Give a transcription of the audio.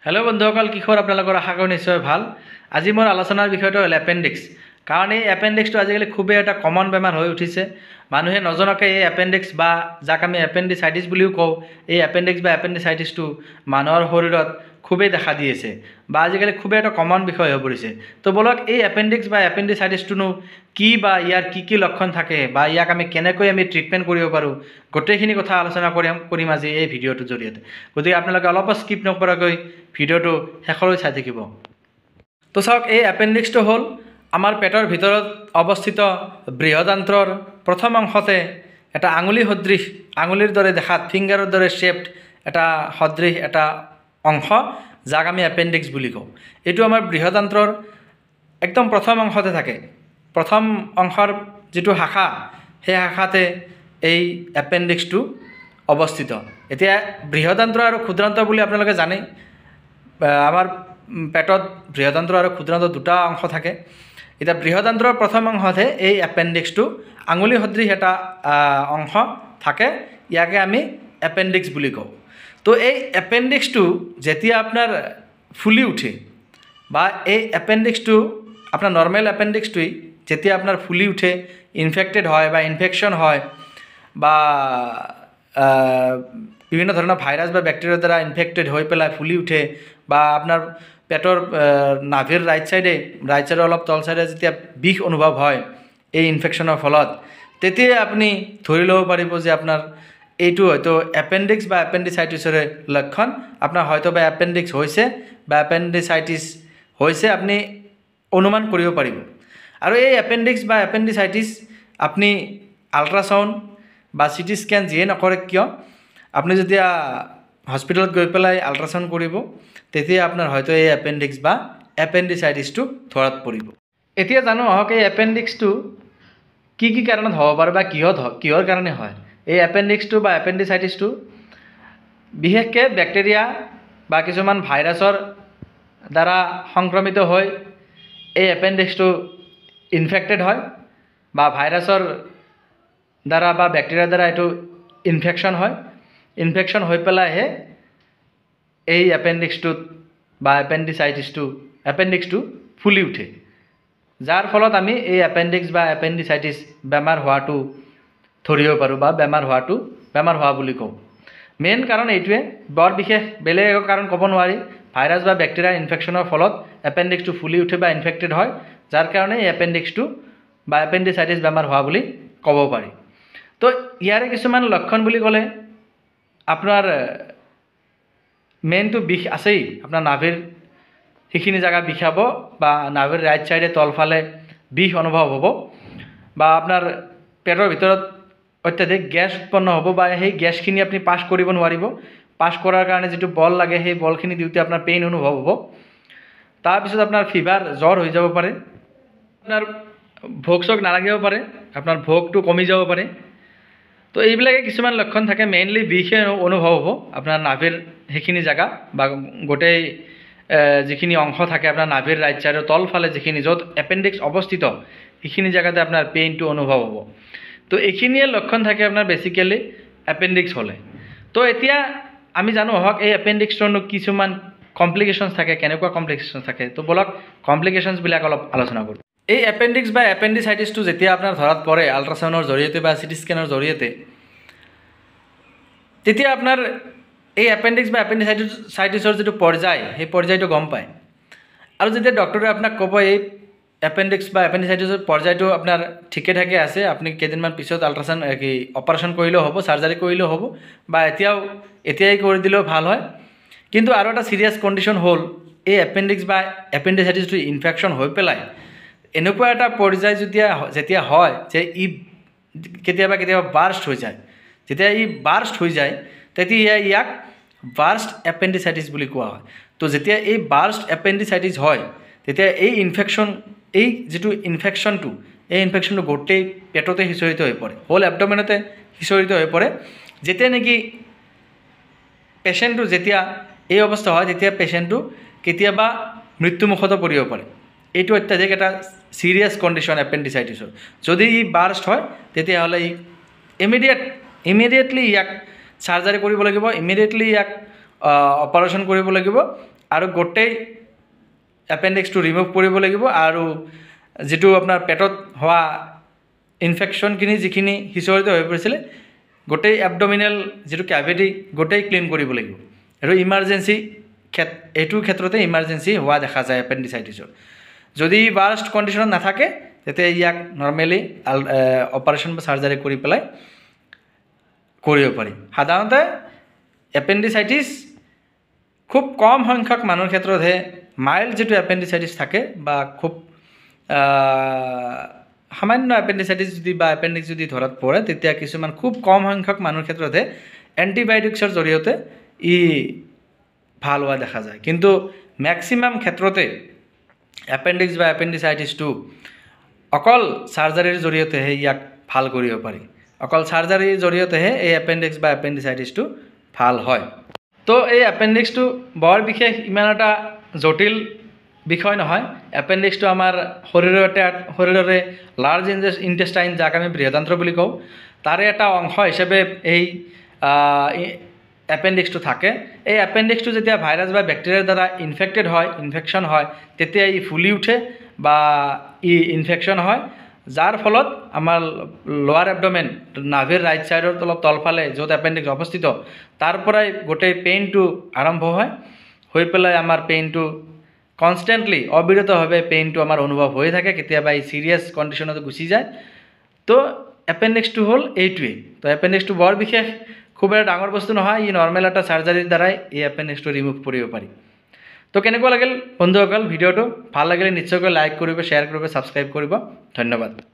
Hello' বন্ধুসকল, কি খবৰ আপোনালোকৰ? আশা কৰোঁ নিশ্চয় ভাল। আজি মোৰ আলোচনাৰ বিষয়টো হ'ল এপেণ্ডিক্স। কাৰণ এই এপেণ্ডিক্সটো আজিকালি খুবেই এটা কমন বেমাৰ হৈ উঠিছে। মানুহে নজনাকৈ এই এপেণ্ডিক্স বা যাক আমি এপেণ্ডিচাইটিছ বুলিও কওঁ, এই এপেণ্ডিক্স বা এপেণ্ডিচাইটিছটো মানুহৰ শৰীৰত খুবেই দেখা দি আছে বা আজিকালি খুবেই এটা কমন বিষয় হৈ পৰিছে। তো বলক এই এপেণ্ডিক্স বা এপেণ্ডিচাইটিছটোনো কি বা ইয়াৰ কি লক্ষণ থাকে বা ইয়াক আমি কেনেকৈ ট্ৰিটমেণ্ট কৰিব পাৰোঁ, গোটেইখিনি কথা আলোচনা কৰিম আজি এই ভিডিঅ'টোৰ জৰিয়তে। গতিকে আপোনালোকে অলপ স্কিপ নকৰাকৈ ভিডিঅ'টো শেষলৈ চাই থাকিব। তো চাওক, এই এপেণ্ডিক্সটো হ'ল আমাৰ পেটৰ ভিতৰত অৱস্থিত বৃহদান্ত্ৰৰ প্ৰথম অংশতে এটা আঙুলি সদৃশ, আঙুলিৰ দৰে দেখাত ফিংগাৰৰ দৰে শ্বেপড এটা সদৃশ এটা অংশ, যাক আমি এপেণ্ডিক্স বুলি কওঁ। এইটো আমাৰ বৃহদান্ত্ৰৰ একদম প্ৰথম অংশতে থাকে। প্ৰথম অংশৰ যিটো শাখা, সেই শাখাতে এই এপেণ্ডিক্সটো অৱস্থিত। এতিয়া বৃহদান্ত্ৰ আৰু ক্ষুদ্ৰান্ত্ৰ বুলি আপোনালোকে জানে। আমাৰ পেটত বৃহদান্ত্ৰ আৰু ক্ষুদ্ৰান্ত্ৰ দুটা অংশ থাকে। এতিয়া বৃহদান্ত্ৰৰ প্ৰথম অংশতহে এই এপেণ্ডিক্সটো আঙুলি সদৃশ এটা অংশ থাকে, ইয়াকে আমি এপেণ্ডিক্স বুলি কওঁ। তো এই এপেণ্ডিক্সটো যেতিয়া আপোনাৰ ফুলি উঠে বা এই এপেণ্ডিক্সটো আপোনাৰ নৰ্মেল এপেণ্ডিক্সটোৱেই যেতিয়া আপোনাৰ ফুলি উঠে, ইনফেক্টেড হয় বা ইনফেকশ্যন হয় বা বিভিন্ন ধৰণৰ ভাইৰাছ বা বেক্টেৰিয়াৰ দ্বাৰা ইনফেক্টেড হৈ পেলাই ফুলি উঠে বা আপোনাৰ পেটৰ নাভিৰ ৰাইট চাইডে অলপ তল চাইডে যেতিয়া বিষ অনুভৱ হয় এই ইনফেকশ্যনৰ ফলত, তেতিয়াই আপুনি ধৰি ল'ব পাৰিব যে আপোনাৰ এইটো হয়তো এপেণ্ডিক্স বা এপেণ্ডিচাইটিছৰে লক্ষণ। আপোনাৰ হয়তো বা এপেণ্ডিক্স হৈছে বা এপেণ্ডিচাইটিছ হৈছে, আপুনি অনুমান কৰিব পাৰিব। আৰু এই এপেণ্ডিক্স বা এপেণ্ডিচাইটিছ আপুনি আল্ট্ৰাচাউণ্ড বা চিটি স্কেন যিয়ে নকৰে কিয়, আপুনি যেতিয়া হস্পিটেলত গৈ পেলাই আল্ট্ৰাচাউণ্ড কৰিব, তেতিয়া আপোনাৰ হয়তো এই এপেণ্ডিক্স বা এপেণ্ডিচাইটিছটো ধৰাত পৰিব। এতিয়া জানো আহক, এই এপেণ্ডিক্সটো কি কাৰণত হ'ব পাৰে বা কিহৰ কাৰণে হয়। এই এপেণ্ডিক্সটো বা এপেণ্ডিচাইটিছটো বিশেষকৈ বেক্টেৰিয়া বা কিছুমান ভাইৰাছৰ দ্বাৰা সংক্ৰমিত হৈ এই এপেণ্ডিক্সটো ইনফেক্টেড হয় বা ভাইৰাছৰ দ্বাৰা বা বেক্টেৰিয়াৰ দ্বাৰা এইটো ইনফেকশ্যন হয়। ইনফেকশ্যন হৈ পেলাইহে এই এপেণ্ডিক্সটো ফুলি উঠে, যাৰ ফলত আমি এই এপেণ্ডিক্স বা এপেণ্ডিচাইটিছ বেমাৰ হোৱাটো ধৰিব পাৰোঁ বা বেমাৰ হোৱা বুলি কওঁ। মেইন কাৰণ এইটোৱে, বৰ বিশেষ বেলেগ একো কাৰণ ক'ব নোৱাৰি। ভাইৰাছ বা বেক্টেৰিয়াৰ ইনফেকশ্যনৰ ফলত এপেণ্ডিক্সটো ফুলি উঠে বা ইনফেক্টেড হয়, যাৰ কাৰণে এই এপেণ্ডিক্সটো বা এপেণ্ডিচাইটিছ বেমাৰ হোৱা বুলি ক'ব পাৰি। তো ইয়াৰে কিছুমান লক্ষণ বুলি ক'লে আপোনাৰ মেইনটো বিষ আছেই। আপোনাৰ নাভিৰ সেইখিনি জেগা বিষাব বা নাভিৰ ৰাইট চাইডে তলফালে বিষ অনুভৱ হ'ব বা আপোনাৰ পেটৰ ভিতৰত অত্যাধিক গেছ উৎপন্ন হ'ব বা সেই গেছখিনি আপুনি পাছ কৰিব নোৱাৰিব। পাছ কৰাৰ কাৰণে যিটো বল লাগে, সেই বলখিনি দিওঁতে আপোনাৰ পেইন অনুভৱ হ'ব। তাৰপিছত আপোনাৰ ফিভাৰ, জ্বৰ হৈ যাব পাৰে। আপোনাৰ ভোক চোক নালাগিব পাৰে, আপোনাৰ ভোকটো কমি যাব পাৰে। তো এইবিলাকে কিছুমান লক্ষণ থাকে। মেইনলি বিষে অনুভৱ হ'ব আপোনাৰ নাভিৰ সেইখিনি জেগা বা গোটেই যিখিনি অংশ থাকে আপোনাৰ নাভিৰ ৰাইট চাইডৰ তলফালে যিখিনি, য'ত এপেণ্ডিক্স অৱস্থিত, সেইখিনি জেগাতে আপোনাৰ পেইনটো অনুভৱ হ'ব। তো এইখিনিয়ে লক্ষণ থাকে আপোনাৰ বেচিকেলি এপেণ্ডিক্স হ'লে। তো এতিয়া আমি জানো আহক, এই এপেণ্ডিক্সৰনো কিছুমান কমপ্লিকেশ্যনছ থাকে। কেনেকুৱা কমপ্লিকেশ্যনছ থাকে? তো বলক কমপ্লিকেশ্যনছবিলাক অলপ আলোচনা কৰোঁ। এই এপেণ্ডিক্স বা এপেণ্ডিচাইটিছটো যেতিয়া আপোনাৰ ধৰাত পৰে আল্ট্ৰাচাউণ্ডৰ জৰিয়তে বা চিটি স্কেনৰ জৰিয়তে, তেতিয়া আপোনাৰ এই এপেণ্ডিক্স বা এপেণ্ডিচাইটিছৰ যিটো পৰ্যায়, সেই পৰ্যায়টো গম পায়। আৰু যেতিয়া ডক্টৰে আপোনাক ক'ব এই এপেণ্ডিক্স বা এপেণ্ডিচাইটিছৰ পৰ্যায়টো আপোনাৰ ঠিকে ঠাকে আছে, আপুনি কেইদিনমান পিছত অপাৰেশ্যন কৰিলেও হ'ব, চাৰ্জাৰী কৰিলেও হ'ব বা এতিয়াই কৰি দিলেও ভাল হয়। কিন্তু আৰু এটা চিৰিয়াছ কণ্ডিশ্যন হ'ল, এই এপেণ্ডিক্স বা এপেণ্ডিচাইটিছটো ইনফেকশ্যন হৈ পেলাই এনেকুৱা এটা পৰ্যায় যেতিয়া হয় যে ই কেতিয়াবা বাৰ্ষ্ট হৈ যায়। যেতিয়া ই বাৰ্ষ্ট হৈ যায়, তেতিয়া ইয়াক বাৰ্ষ্ট এপেণ্ডিচাইটিছ বুলি কোৱা হয়। তো যেতিয়া এই বাৰ্ষ্ট এপেণ্ডিচাইটিছ হয়, তেতিয়া এই যিটো ইনফেকশ্যনটো, এই ইনফেকশ্যনটো গোটেই পেটতে সিঁচৰিত হৈ পৰে, হোল এবডমেনতে সিঁচৰিত হৈ পৰে। যেতিয়া নেকি পেচেণ্টটো যেতিয়া এই অৱস্থা হয়, তেতিয়া পেচেণ্টটো কেতিয়াবা মৃত্যুমুখতো পৰিব পাৰে। এইটো অত্যাধিক এটা চিৰিয়াছ কণ্ডিশ্যন এপেণ্ডিচাইটিছৰ। যদি ই বাৰ্ষ্ট হয়, তেতিয়াহ'লে ইমিডিয়েটলি ইয়াক চাৰ্জাৰী কৰিব লাগিব, ইমিডিয়েটলি ইয়াক অপাৰেশ্যন কৰিব লাগিব। আৰু গোটেই এপেণ্ডিক্সটো ৰিমুভ কৰিব লাগিব আৰু যিটো আপোনাৰ পেটত হোৱা ইনফেকশ্যনখিনি যিখিনি সিঁচৰিত হৈ পৰিছিলে গোটেই এবডমিনেল যিটো কেভিটি গোটেই ক্লিন কৰিব লাগিব আৰু ইমাৰ্জেঞ্চি এইটোৰ ক্ষেত্ৰতে ইমাৰ্জেঞ্চি হোৱা দেখা যায় এপেণ্ডিচাইটিছৰ যদি ৱাৰ্ষ্ট কণ্ডিশ্যনত নাথাকে তেতিয়া ইয়াক নৰ্মেলি অপাৰেশ্যন বা চাৰ্জাৰী কৰি পেলাই কৰিব পাৰি সাধাৰণতে এপেণ্ডিচাইটিছ খুব কম সংখ্যক মানুহৰ ক্ষেত্ৰতহে মাইল্ড যিটো এপেণ্ডিচাইটিছ থাকে বা খুব সামান্য এপেণ্ডিচাইটিছ যদি বা এপেণ্ডিক্স যদি ধৰাত পৰে তেতিয়া কিছুমান খুব কম সংখ্যক মানুহৰ ক্ষেত্ৰতহে এণ্টিবায়'টিক্সৰ জৰিয়তে ই ভাল হোৱা দেখা যায় কিন্তু মেক্সিমাম ক্ষেত্ৰতে এপেণ্ডিক্স বা এপেণ্ডিচাইটিছটো অকল চাৰ্জাৰীৰ জৰিয়তেহে ইয়াক ভাল কৰিব পাৰি অকল চাৰ্জাৰীৰ জৰিয়তেহে এই এপেণ্ডিক্স বা এপেণ্ডিচাইটিছটো ভাল হয় তো এই এপেণ্ডিক্সটো বৰ বিশেষ ইমান এটা জটিল বিষয় নহয় এপেণ্ডিক্সটো আমাৰ শৰীৰৰে লাৰ্জ ইণ্টেষ্টাইন যাক আমি বৃহদান্ত্ৰ বুলি কওঁ তাৰে এটা অংশ হিচাপে এই এপেণ্ডিক্সটো থাকে এই এপেণ্ডিক্সটো যেতিয়া ভাইৰাছ বা বেক্টেৰিয়াৰ দ্বাৰা ইনফেকশ্যন হয় তেতিয়া ই ফুলি উঠে বা ই ইনফেকশ্যন হয় যাৰ ফলত আমাৰ লোৱাৰ এবডমেন নাভিৰ ৰাইট ছাইডৰ অলপ তলফালে য'ত এপেণ্ডিক্স অৱস্থিত তাৰ পৰাই গোটেই পেইনটো আৰম্ভ হয় হৈ পেলাই আমাৰ পেইনটো কনষ্টেণ্টলি অবিৰতভাৱে পেইনটো আমাৰ অনুভৱ হৈ থাকে কেতিয়াবা এই ছিৰিয়াছ কণ্ডিশ্যনত গুচি যায় তো এপেণ্ডিক্সটো হ'ল এইটোৱেই তো এপেণ্ডিক্সটো বৰ বিশেষ খুব এটা ডাঙৰ বস্তু নহয় ই নৰ্মেল এটা চাৰ্জাৰীৰ দ্বাৰাই এই এপেণ্ডিক্সটো ৰিমুভ কৰিব পাৰি তো কেনেকুৱা লাগিল বন্ধুসকল ভিডিঅ'টো ভাল লাগিলে নিশ্চয়কৈ লাইক কৰিব শ্বেয়াৰ কৰিব ছাবস্ক্ৰাইব কৰিব ধন্যবাদ